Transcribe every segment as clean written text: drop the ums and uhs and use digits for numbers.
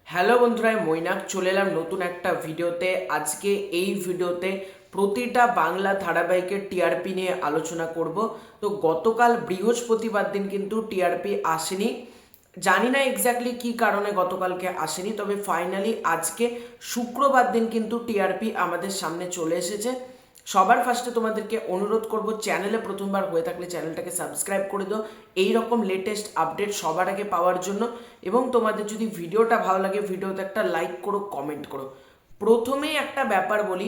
Hello বন্ধুরা, মৈনাক চলে এলাম নতুন একটা ভিডিওতে। আজকে এই ভিডিওতে প্রতিটা বাংলা ধারাবাহিকের টিআরপি নিয়ে আলোচনা করব। তো গতকাল বৃহস্পতিবার দিন কিন্তু টিআরপি আসেনি, জানি না এক্স্যাক্টলি কী কারণে গতকালকে আসেনি, তবে ফাইনালি আজকে শুক্রবার দিন কিন্তু টিআরপি আমাদের সামনে চলে এসেছে। সবার ফার্স্টে তোমাদেরকে অনুরোধ করব, চ্যানেলে প্রথমবার হয়ে থাকলে চ্যানেলটাকে সাবস্ক্রাইব করে দাও এই রকম লেটেস্ট আপডেট সবার আগে পাওয়ার জন্য। এবং তোমাদের যদি ভিডিওটা ভালো লাগে ভিডিওতে একটা লাইক করো, কমেন্ট করো। প্রথমেই একটা ব্যাপার বলি,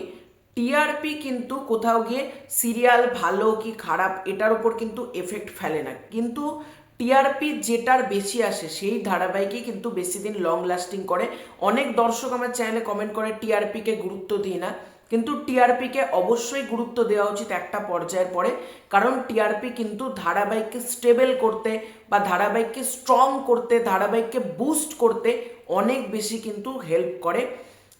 টিআরপি কিন্তু কোথাও গিয়ে সিরিয়াল ভালো কি খারাপ এটার উপর কিন্তু এফেক্ট ফেলে না, কিন্তু টিআরপি যেটার বেশি আসে সেই ধারাবাহিকই কিন্তু বেশি দিন লং লাস্টিং করে। অনেক দর্শক আমার চ্যানেলে কমেন্ট করে টিআরপিকে গুরুত্ব দিই না, কিন্তু টিআরপিকে অবশ্যই গুরুত্ব দেওয়া উচিত একটা পর্যায়ের পরে, কারণ টিআরপি কিন্তু ধারাবাহিককে স্টেবল করতে বা ধারাবাহিককে স্ট্রং করতে, ধারাবাহিককে বুস্ট করতে অনেক বেশি কিন্তু হেল্প করে।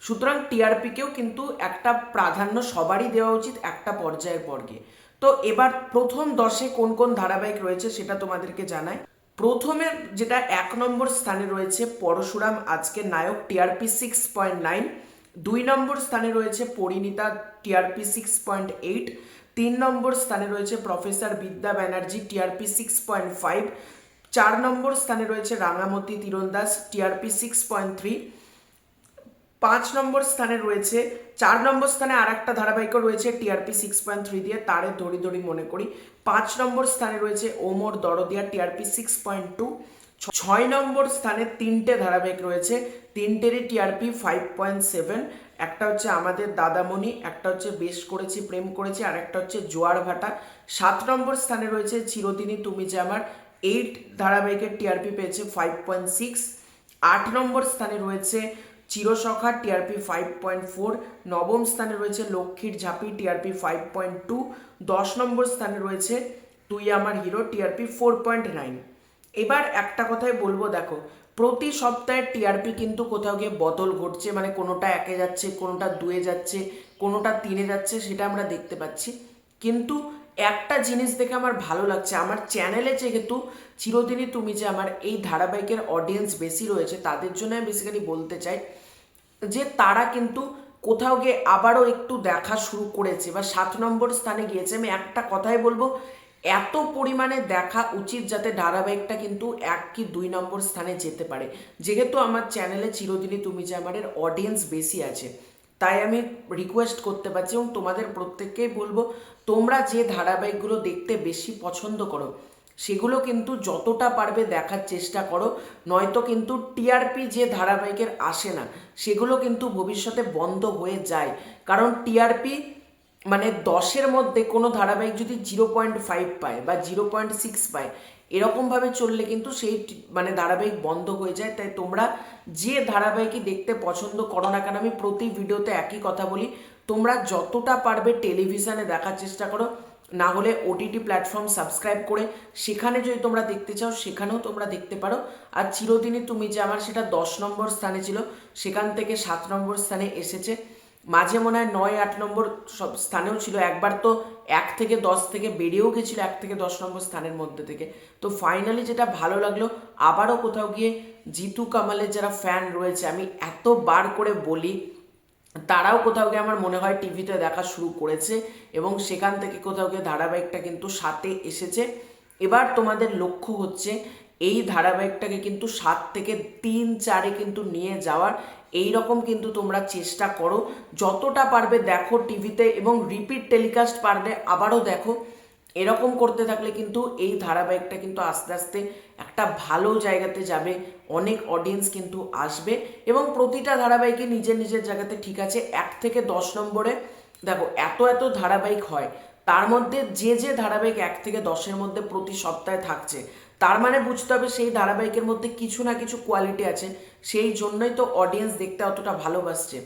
সুতরাং টিআরপিকেও কিন্তু একটা প্রাধান্য সবারই দেওয়া উচিত একটা পর্যায়ের পর গিয়ে। তো এবার প্রথম 10-এ কোন কোন ধারাবাহিক রয়েছে সেটা তোমাদেরকে জানাই। প্রথমে যেটা 1 নম্বর স্থানে রয়েছে পরশুরাম, আজকে নায়ক, টিআরপি 6.9। 2 নম্বর স্থানে রয়েছে পরিণীতা, টিআরপি 6.8। 3 নম্বর স্থানে রয়েছে প্রফেসর বিদ্যা ব্যানার্জি, টিআরপি 6.5। 4 নম্বর স্থানে রয়েছে রাঙামতি তীরন্দাজ, টিআরপি 6.3। 5 নম্বর স্থানে রয়েছে, 4 নম্বর স্থানে আর একটা ধারাবাহিকও রয়েছে টিআরপি 6.3 দিয়ে, তারে দড়ি দড়ি মনে করি। 5 নম্বর স্থানে রয়েছে ওমর দরদিয়া, টিআরপি 6.2। 6 নম্বর স্থানে 3টে ধারাবাহিক রয়েছে, 3টেরই টিআরপি 5.7। একটা হচ্ছে আমাদের দাদামণি, একটা হচ্ছে বেশ করেছি প্রেম করেছি, আর একটা হচ্ছে জোয়ার ভাটা। 7 নম্বর স্থানে রয়েছে চিরদিনই তুমি যে আমার, 8 ধারাবাহিকের টিআরপি পেয়েছে 5.6। 8 নম্বর স্থানে রয়েছে চিরসখা, টিআরপি 5.4। 9ম স্থানে রয়েছে লক্ষ্মীর ঝাঁপি, টিআরপি 5.2। 10 নম্বর স্থানে রয়েছে তুই আমার হিরো, টিআরপি 4.9। এবার একটা কথাই বলবো, দেখো প্রতি সপ্তাহে টিআরপি কিন্তু কোথাও গিয়ে বদল ঘটছে, মানে কোনোটা 1-এ যাচ্ছে, কোনোটা 2-এ যাচ্ছে, কোনোটা 3-এ যাচ্ছে, সেটা আমরা দেখতে পাচ্ছি। কিন্তু একটা জিনিস দেখে আমার ভালো লাগছে, আমার চ্যানেলে যেহেতু চিরদিনই তুমি যে আমার এই ধারাবাহিকের অডিয়েন্স বেশি রয়েছে, তাদের জন্য আমি বেসিক্যালি বলতে চাই যে তারা কিন্তু কোথাও গিয়ে আবারও একটু দেখা শুরু করেছে বা 7 নম্বর স্থানে গিয়েছে। আমি একটা কথাই বলবো, এত পরিমাণে দেখা উচিত যাতে ধারাবাহিকটা কিন্তু 1 কি 2 নম্বর স্থানে যেতে পারে। যেহেতু আমার চ্যানেলে চিরদিনই তুমি যে আমাদের অডিয়েন্স বেশি আছে, তাই আমি রিকোয়েস্ট করতে পারছি এবং তোমাদের প্রত্যেককেই বলবো, তোমরা যে ধারাবাহিকগুলো দেখতে বেশি পছন্দ করো সেগুলো কিন্তু যতটা পারবে দেখার চেষ্টা করো, নয়তো কিন্তু টিআরপি যে ধারাবাহিকের আসে না সেগুলো কিন্তু ভবিষ্যতে বন্ধ হয়ে যায়। কারণ টিআরপি মানে 10-এর মধ্যে কোনো ধারাবাহিক যদি 0.5 পায় বা 0.6 পায়, এরকমভাবে চললে কিন্তু সেই মানে ধারাবাহিক বন্ধ হয়ে যায়। তাই তোমরা যে ধারাবাহিকই দেখতে পছন্দ করো না কেন, আমি প্রতি ভিডিওতে একই কথা বলি, তোমরা যতটা পারবে টেলিভিশনে দেখার চেষ্টা করো, না হলে ওটিটি প্ল্যাটফর্ম সাবস্ক্রাইব করে সেখানে যদি তোমরা দেখতে চাও সেখানেও তোমরা দেখতে পারো। আর চিরদিনই তুমি যে আমার, সেটা 10 নম্বর স্থানে ছিল, সেখান থেকে 7 নম্বর স্থানে এসেছে। মাঝে মনে হয় 9-8 নম্বর সব স্থানেও ছিল, একবার তো 1 থেকে 10 থেকে বেরিয়েও গেছিলো 1 থেকে 10 নম্বর স্থানের মধ্যে থেকে। তো ফাইনালি যেটা ভালো লাগলো, আবারও কোথাও গিয়ে জিতু কামালের যারা ফ্যান রয়েছে, আমি এতবার করে বলি, তারাও কোথাও গিয়ে আমার মনে হয় টিভিতে দেখা শুরু করেছে এবং সেখান থেকে কোথাও গিয়ে ধারাবাহিকটা কিন্তু 7-এ এসেছে। এবার তোমাদের লক্ষ্য হচ্ছে এই ধারাবাহিকটাকে কিন্তু 7 থেকে 3-4-এ কিন্তু নিয়ে যাওয়ার, এই রকম কিন্তু তোমরা চেষ্টা করো, যতটা পারবে দেখো টিভিতে এবং রিপিট টেলিকাস্ট পারলে আবারও দেখো। এরকম করতে থাকলে কিন্তু এই ধারাবাহিকটা কিন্তু আস্তে আস্তে একটা ভালো জায়গাতে যাবে, অনেক অডিয়েন্স কিন্তু আসবে এবং প্রতিটা ধারাবাহিকে নিজের নিজের জায়গাতে ঠিক আছে। 1 থেকে 10 নম্বরে দেখো এত এত ধারাবাহিক হয়, তার মধ্যে যে যে ধারাবাহিক 1 থেকে 10-এর মধ্যে প্রতি সপ্তাহে থাকছে, তার মানে বুঝতে হবে সেই ধারাবাহিকের মধ্যে কিছু না কিছু কোয়ালিটি আছে, সেই জন্যই তো অডিয়েন্স দেখতে অতটা ভালোবাসছে।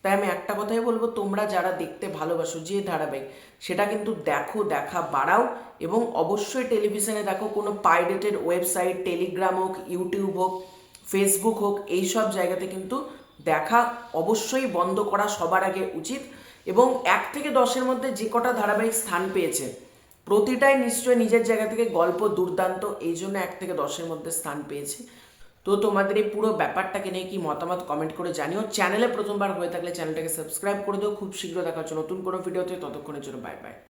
তাই আমি একটা কথাই বলবো, তোমরা যারা দেখতে ভালোবাসো যে ধারাবাহিক, সেটা কিন্তু দেখো, দেখা বাড়াও এবং অবশ্যই টেলিভিশনে দেখো। কোনো পাইরেটেড ওয়েবসাইট, টেলিগ্রাম হোক, ইউটিউব হোক, ফেসবুক হোক, এইসব জায়গাতে কিন্তু দেখা অবশ্যই বন্ধ করা সবার আগে উচিত। এবং 1 থেকে 10-এর মধ্যে যে কটা ধারাবাহিক স্থান পেয়েছে প্রতিটাই নিশ্চয়ই নিজের জায়গা থেকে গল্প দুর্দান্ত, এই জন্য 1 থেকে 10-এর মধ্যে স্থান পেয়েছে। তো তোমাদের এই পুরো ব্যাপারটাকে নিয়ে কি মতামত কমেন্ট করে জানিও। চ্যানেলে প্রথমবার হয়ে থাকলে চ্যানেলটাকে সাবস্ক্রাইব করে দিও। খুব শীঘ্র দেখা হচ্ছে নতুন কোনো ভিডিওতে, ততক্ষণের জন্য বাই বাই।